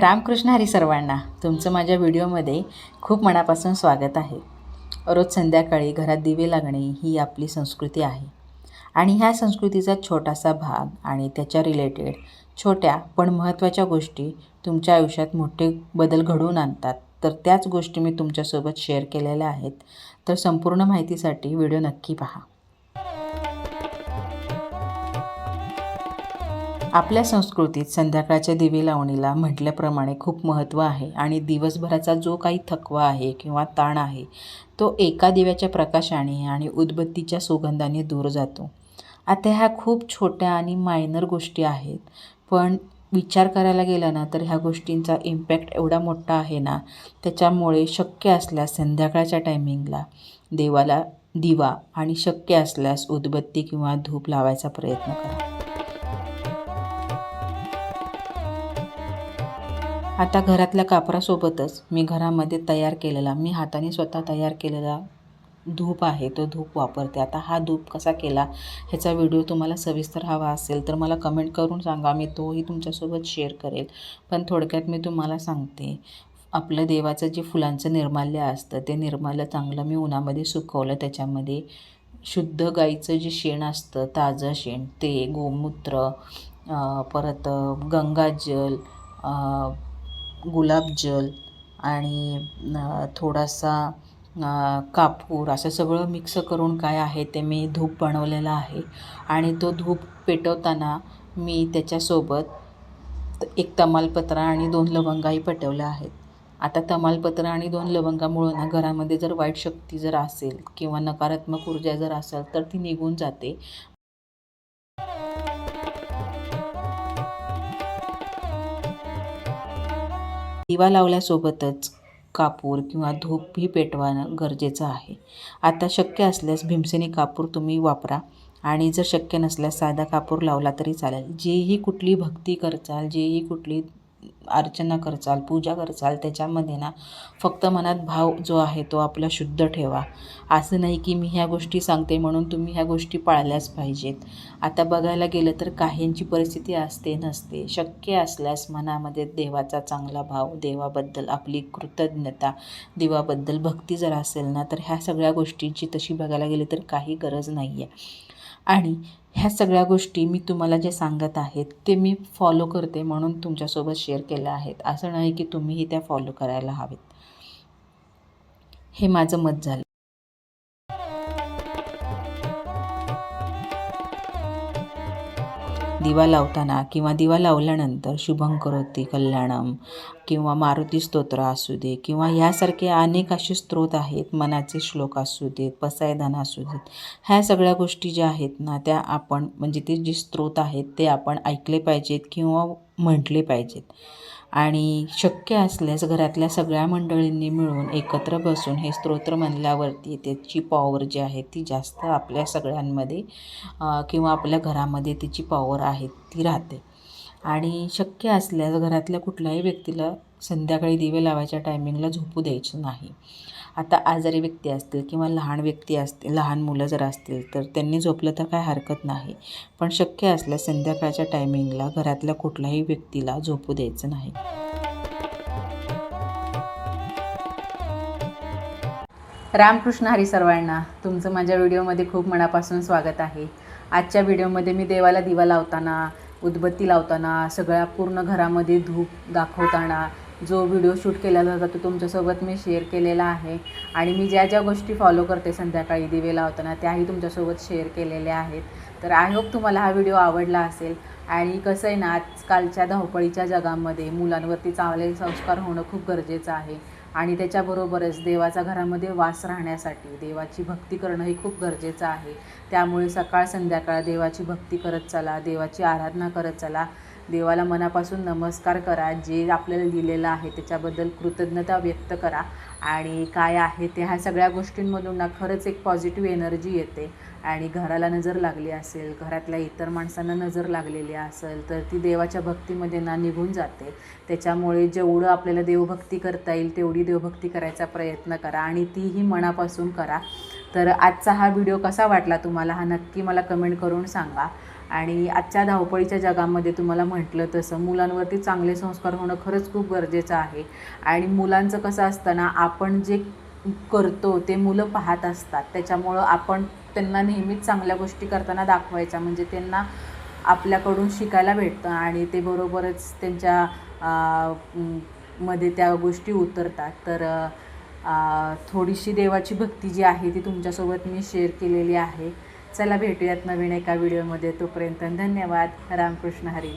रामकृष्ण हरी सर्वांना. तुमचं माझ्या व्हिडिओमध्ये खूप मनापासून स्वागत आहे. रोज संध्याकाळी घरात दिवे लागणे ही आपली संस्कृती आहे आणि ह्या संस्कृतीचा छोटासा भाग आणि त्याच्या रिलेटेड छोट्या पण महत्त्वाच्या गोष्टी तुमच्या आयुष्यात मोठे बदल घडवून आणतात. तर त्याच गोष्टी मी तुमच्यासोबत शेअर केलेल्या आहेत. तर संपूर्ण माहितीसाठी व्हिडिओ नक्की पहा. आपल्या संस्कृतीत संध्याकाळच्या दिवे लावणीला म्हटल्याप्रमाणे खूप महत्त्व आहे आणि दिवसभराचा जो काही थकवा आहे किंवा ताण आहे तो एका दिव्याच्या प्रकाशाने आणि उदबत्तीच्या सुगंधाने दूर जातो. आता ह्या खूप छोट्या आणि मायनर गोष्टी आहेत, पण विचार करायला गेला ना तर ह्या गोष्टींचा इम्पॅक्ट एवढा मोठा आहे ना. त्याच्यामुळे शक्य असल्यास संध्याकाळच्या टायमिंगला देवाला दिवा आणि शक्य असल्यास उदबत्ती किंवा धूप लावायचा प्रयत्न करा. आता घरातल्या कापरासोबतच मी घरामध्ये मी हाताने स्वतः तयार केलेला धूप आहे, तो धूप वापरते. आता हा धूप कसा केला ह्याचा व्हिडिओ तुम्हाला सविस्तर हवा असेल तर मला कमेंट करून सांगा, मी तोही तुमच्यासोबत शेअर करेल. पण थोडक्यात मी तुम्हाला सांगते. आपलं देवाचं जे फुलांचं निर्माल्य असतं ते निर्माल्य चांगलं मी उन्हामध्ये सुकवलं. त्याच्यामध्ये शुद्ध गाईचं जे शेण असतं, ताजं शेण, ते गोमूत्र, परत गंगाजल, गुलाबजल आणि थोडासा कापूर असं सगळं मिक्स करून काय आहे ते मी धूप बनवलेला आहे. आणि तो धूप पेटवताना मी त्याच्यासोबत एक तमालपत्र आणि 2 लवंगाही पेटवल्या आहेत. आता तमालपत्र आणि 2 लवंगामुळं ना घरामध्ये जर वाईट शक्ती जर असेल किंवा नकारात्मक ऊर्जा जर असेल तर ती निघून जाते. दिवा लावल्यासोबतच कापूर किंवा धूपही पेटवणं गरजेचं आहे. आता शक्य असल्यास भीमसेनी कापूर तुम्ही वापरा आणि जर शक्य नसल्यास साधा कापूर लावला तरी चालेल. जेही कुठली भक्ती करचाल, जेही कुठली अर्चना करचाल, पूजा करचाल, त्याच्यामध्ये ना फक्त मनात भाव जो आहे तो आपला शुद्ध ठेवा. असं नाही की मी ह्या गोष्टी सांगते म्हणून तुम्ही ह्या गोष्टी पाळल्याच पाहिजेत. आता बघायला गेलं तर काहींची परिस्थिती असते नसते. शक्य असल्यास मनामध्ये देवाचा चांगला भाव, देवाबद्दल आपली कृतज्ञता, देवाबद्दल भक्ती जर असेल ना तर ह्या सगळ्या गोष्टींची तशी बघायला गेली तर काही गरज नाही आहे. आणि ह्या सगळ्या गोष्टी मी तुम्हाला जे सांगत आहेत ते मी फॉलो करते म्हणून तुमच्यासोबत शेअर केल्या आहेत. असं नाही की तुम्हीही त्या फॉलो करायला हवेत. हे माझं मत झालं. दिवा लावताना किंवा दिवा लावल्यानंतर शुभं करोति कल्याणम किंवा मारुती स्तोत्र असू दे किंवा ह्यासारखे अनेक असे स्त्रोत आहेत, मनाचे श्लोक असू देत, पसायदान असू देत, ह्या सगळ्या गोष्टी ज्या आहेत ना त्या आपण म्हणजे ते जे स्त्रोत आहेत ते आपण ऐकले पाहिजेत किंवा म्हटले पाहिजेत. आणि शक्य असल्यास घरातल्या सगळ्या मंडळींनी मिळून एकत्र बसून हे स्तोत्र म्हणल्यावरती त्याची पॉवर जी आहे ती जास्त आपल्या सगळ्यांमध्ये किंवा आपल्या घरामध्ये तिची पॉवर आहे ती राहते. आणि शक्य असल्यास घरातल्या कुठल्याही व्यक्तीला संध्याकाळी दिवे लावायच्या टायमिंगला झोपू द्यायचं नाही. आता आजारी व्यक्ती असतील किंवा लहान व्यक्ती असतील, लहान मुलं जर असतील तर त्यांनी झोपलं तर काय हरकत नाही. पण शक्य असल्यास संध्याकाळच्या टायमिंगला घरातल्या कुठल्याही व्यक्तीला झोपू द्यायचं नाही. रामकृष्ण हरी सर्वांना. तुमचं माझ्या व्हिडिओमध्ये खूप मनापासून स्वागत आहे. आजच्या व्हिडिओमध्ये मी देवाला दिवा लावताना, उदबत्ती लावताना, सगळ्या पूर्ण घरामध्ये धूप दाखवताना जो व्हिडिओ शूट केलेला होता तो तुमच्यासोबत मी शेअर केलेला आहे. आणि मी ज्या ज्या गोष्टी फॉलो करते संध्याकाळी दिवे लावताना त्याही तुमच्यासोबत शेअर केलेल्या आहेत. तर आय होप तुम्हाला हा व्हिडिओ आवडला असेल. आणि कसं आहे ना, आजकालच्या धावपळीच्या जगामध्ये मुलांवरती चांगले संस्कार होणं खूप गरजेचं आहे. आणि त्याच्याबरोबरच देवाचा घरामध्ये वास राहण्यासाठी देवाची भक्ती करणं हे खूप गरजेचं आहे. त्यामुळे सकाळ संध्याकाळ देवाची भक्ती करत चला, देवाची आराधना करत चला, देवाला मनापासून नमस्कार करा, जे आपल्याला दिलेलं आहे त्याच्याबद्दल कृतज्ञता व्यक्त करा. आणि काय आहे ते ह्या सगळ्या गोष्टींमधून ना खरंच एक पॉझिटिव्ह एनर्जी येते. आणि घराला नजर लागली असेल, घरातल्या इतर माणसांना नजर लागलेली असेल तर ती देवाच्या भक्तीमध्ये ना निघून जाते. त्याच्यामुळे जेवढं आपल्याला देवभक्ती करता येईल तेवढी देवभक्ती करायचा प्रयत्न करा आणि तीही मनापासून करा. तर आजचा हा व्हिडिओ कसा वाटला तुम्हाला हा नक्की मला कमेंट करून सांगा. आणि आजच्या धावपळीच्या जगामध्ये तुम्हाला म्हटलं तसं मुलांवरती चांगले संस्कार होणं खरंच खूप गरजेचं आहे. आणि मुलांचं कसं असतं ना, आपण जे करतो ते मुलं पाहत असतात, त्याच्यामुळं आपण त्यांना नेहमीच चांगल्या गोष्टी करताना दाखवायच्या, म्हणजे त्यांना आपल्याकडून शिकायला भेटतं आणि ते बरोबरच त्यांच्या मध्ये त्या गोष्टी उतरतात. तर थोडीशी देवाची भक्ती जी आहे ती तुमच्यासोबत मी शेअर केलेली आहे. चला भेटूयात नवीन एका व्हिडिओमध्ये. तोपर्यंत धन्यवाद. रामकृष्ण हरी.